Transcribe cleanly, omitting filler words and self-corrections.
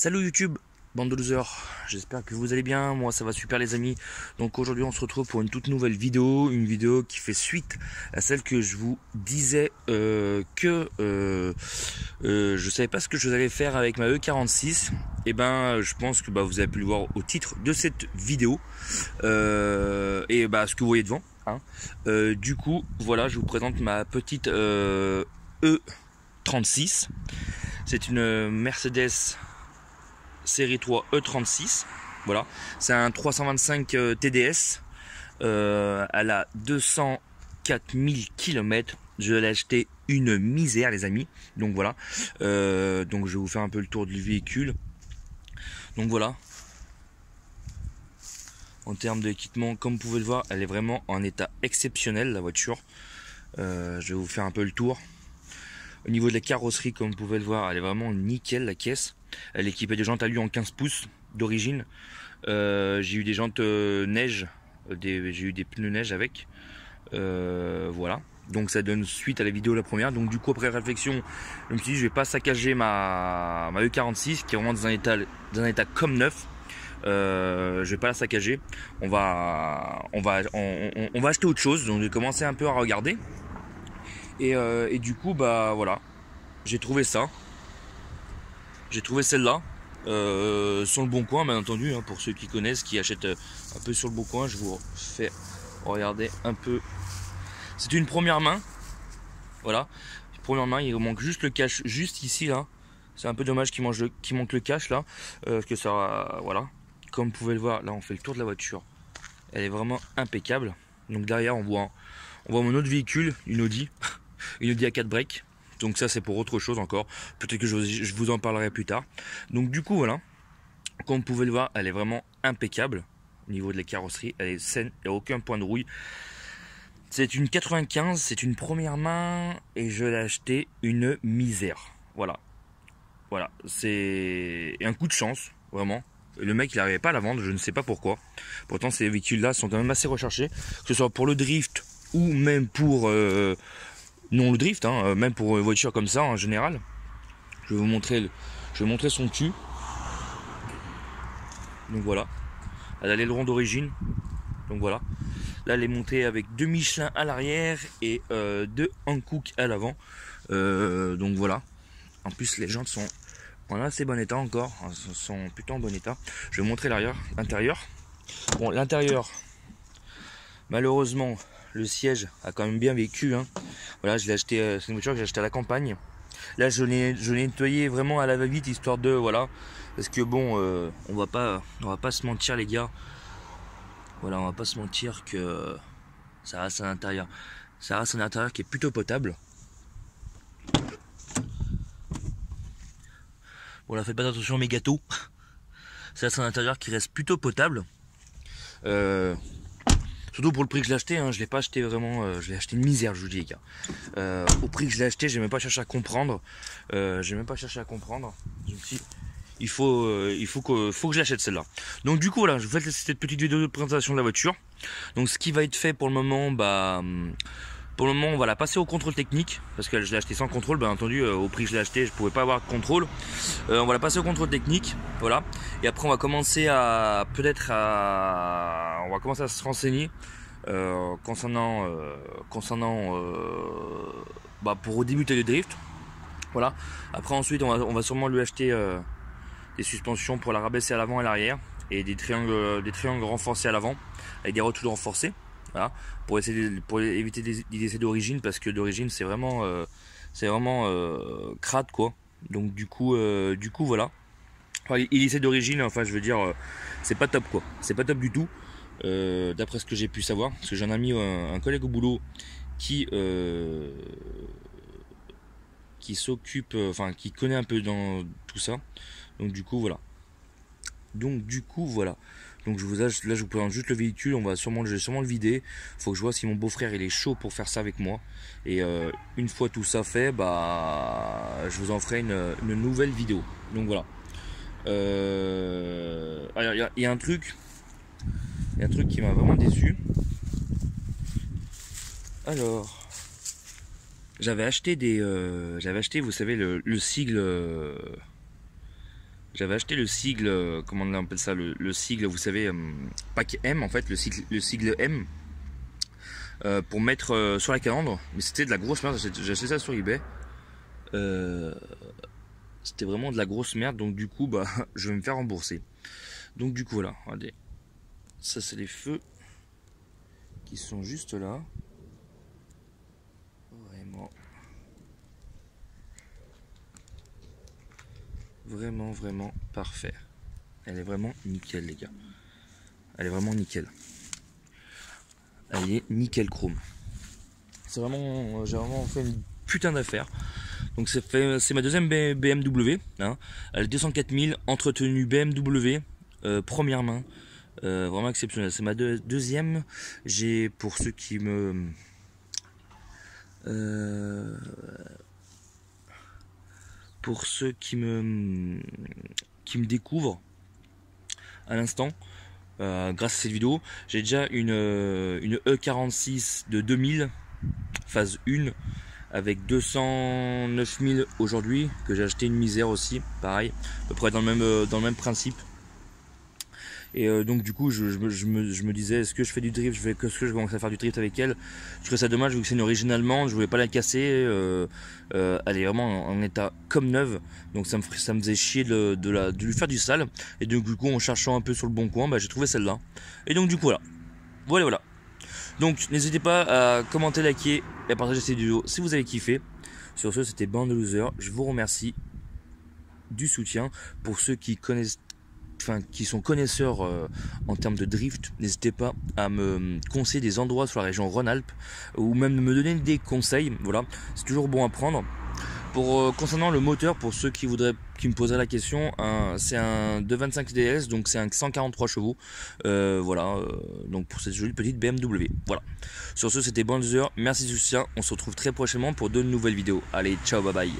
Salut YouTube, bande de losers, j'espère que vous allez bien, moi ça va super les amis. Donc aujourd'hui on se retrouve pour une toute nouvelle vidéo, une vidéo qui fait suite à celle que je vous disais que je savais pas ce que je allais faire avec ma E46. Et ben je pense que vous avez pu le voir au titre de cette vidéo ce que vous voyez devant. Du coup voilà, je vous présente ma petite E36. C'est une Mercedes série 3 E36. Voilà, c'est un 325 TDS. Elle a 204 000 km. Je l'ai acheté une misère les amis. Donc voilà. Donc je vais vous faire un peu le tour du véhicule. Donc voilà. En termes d'équipement, comme vous pouvez le voir, elle est vraiment en état exceptionnel la voiture. Je vais vous faire un peu le tour. Au niveau de la carrosserie, comme vous pouvez le voir, elle est vraiment nickel la caisse. Elle est équipée de jantes alu en 15 pouces d'origine. J'ai eu des jantes neige, j'ai eu des pneus neige avec. Voilà. Donc ça donne suite à la vidéo la première. Donc du coup après réflexion, je me suis dit je vais pas saccager ma E46 qui est vraiment dans un état comme neuf. Je vais pas la saccager. On va acheter autre chose. Donc j'ai commencé un peu à regarder. Et du coup voilà, j'ai trouvé ça. J'ai trouvé celle-là sur le bon coin, bien entendu, pour ceux qui connaissent, qui achètent un peu sur le bon coin. Je vous fais regarder un peu. C'est une première main. Voilà, première main. Il manque juste le cache, juste ici là. C'est un peu dommage qu'il manque le cache là, parce que ça, voilà. Comme vous pouvez le voir, là on fait le tour de la voiture. Elle est vraiment impeccable. Donc derrière on voit mon autre véhicule, une Audi, une Audi A4 break. Donc ça c'est pour autre chose encore. Peut-être que je vous en parlerai plus tard. Donc du coup voilà, comme vous pouvez le voir, elle est vraiment impeccable. Au niveau de la carrosserie, elle est saine, il n'y a aucun point de rouille. C'est une 95, c'est une première main et je l'ai acheté une misère. Voilà. Voilà, c'est un coup de chance, vraiment. Le mec il n'arrivait pas à la vendre, je ne sais pas pourquoi. Pourtant ces véhicules là sont quand même assez recherchés. Que ce soit pour le drift ou même pour... non le drift, même pour une voiture comme ça en général. Je vais vous montrer, son cul. Donc voilà. Elle a l'aileron d'origine. Donc voilà. Là elle est montée avec 2 Michelin à l'arrière et 2 Hankook à l'avant. Donc voilà. En plus les jantes sont en assez bon état encore. Elles sont plutôt en bon état. Je vais vous montrer l'intérieur. Bon l'intérieur, malheureusement le siège a quand même bien vécu. Voilà, je l'ai acheté, c'est une voiture que j'ai acheté à la campagne. Là je l'ai nettoyé vraiment à la va-vite histoire de voilà, parce que bon on va pas se mentir les gars. Voilà, on va pas se mentir que ça reste un intérieur. Ça reste un intérieur qui est plutôt potable. Bon là faites pas attention à mes gâteaux. Ça reste un intérieur qui reste plutôt potable. Surtout pour le prix que je l'ai acheté, je l'ai pas acheté vraiment, je l'ai acheté une misère, je vous dis les gars. Au prix que je l'ai acheté, j'ai même pas cherché à comprendre. Je me suis dit, il faut que je l'achète celle-là. Donc du coup voilà, je vous fais cette petite vidéo de présentation de la voiture. Donc ce qui va être fait pour le moment, on va la passer au contrôle technique, parce que je l'ai acheté sans contrôle, bien entendu, au prix que je l'ai acheté, je pouvais pas avoir de contrôle. On va la passer au contrôle technique, voilà. Et après on va commencer à se renseigner concernant pour débuter le drift. Voilà. Après ensuite on va sûrement lui acheter des suspensions pour la rabaisser à l'avant et à l'arrière, et des triangles renforcés à l'avant avec des rotules renforcées. Voilà, pour éviter des essais d'origine, parce que d'origine c'est vraiment crade quoi. Donc du coup voilà. Enfin, il essaie d'origine, enfin je veux dire c'est pas top quoi. C'est pas top du tout. D'après ce que j'ai pu savoir, parce que j'en ai mis un collègue au boulot qui s'occupe, qui connaît un peu dans tout ça. Donc du coup voilà. Donc je vous présente juste le véhicule. Je vais sûrement le vider. Faut que je vois si mon beau-frère il est chaud pour faire ça avec moi. Et une fois tout ça fait, je vous en ferai une nouvelle vidéo. Donc voilà. Il y a un truc qui m'a vraiment déçu. Alors, j'avais acheté vous savez le sigle J'avais acheté le sigle, comment on appelle ça, le sigle, vous savez, pack M en fait, le sigle M, pour mettre sur la calandre. Mais c'était de la grosse merde, j'ai acheté ça sur eBay. C'était vraiment de la grosse merde, donc du coup, bah, je vais me faire rembourser. Donc du coup, voilà, regardez. Ça, c'est les feux qui sont juste là. Vraiment. Vraiment parfait. Elle est vraiment nickel, les gars. Elle est vraiment nickel. Elle est nickel chrome. C'est vraiment, j'ai vraiment fait une putain d'affaire. Donc c'est ma deuxième BMW. Hein. Elle est 204 000, entretenue BMW, première main. Vraiment exceptionnel. C'est ma deuxième. J'ai, pour ceux qui me découvrent à l'instant, grâce à cette vidéo, j'ai déjà une E46 de 2000 phase 1 avec 209 000 aujourd'hui, que j'ai acheté une misère aussi, pareil, à peu près dans le même principe. Et donc du coup je me disais, est-ce que je fais du drift, est-ce que je commence à faire du drift avec elle. Je trouvais ça dommage vu que c'est une originale allemande, je voulais pas la casser. Elle est vraiment en état comme neuve, donc ça me faisait chier de lui faire du sale. Et donc du coup, en cherchant un peu sur le bon coin, bah, j'ai trouvé celle-là. Et donc du coup voilà. Donc n'hésitez pas à commenter, liker et à partager cette vidéo si vous avez kiffé. Sur ce, c'était Band of Losers. Je vous remercie du soutien. Pour ceux qui connaissent, qui sont connaisseurs en termes de drift, n'hésitez pas à me conseiller des endroits sur la région Rhône-Alpes ou même me donner des conseils. Voilà, c'est toujours bon à prendre. Pour concernant le moteur, pour ceux qui me poseraient la question, c'est un 225 DS, donc c'est un 143 chevaux. Voilà, donc pour cette jolie petite BMW. Voilà. Sur ce, c'était Banzer. Merci du soutien. On se retrouve très prochainement pour de nouvelles vidéos. Allez, ciao, bye bye.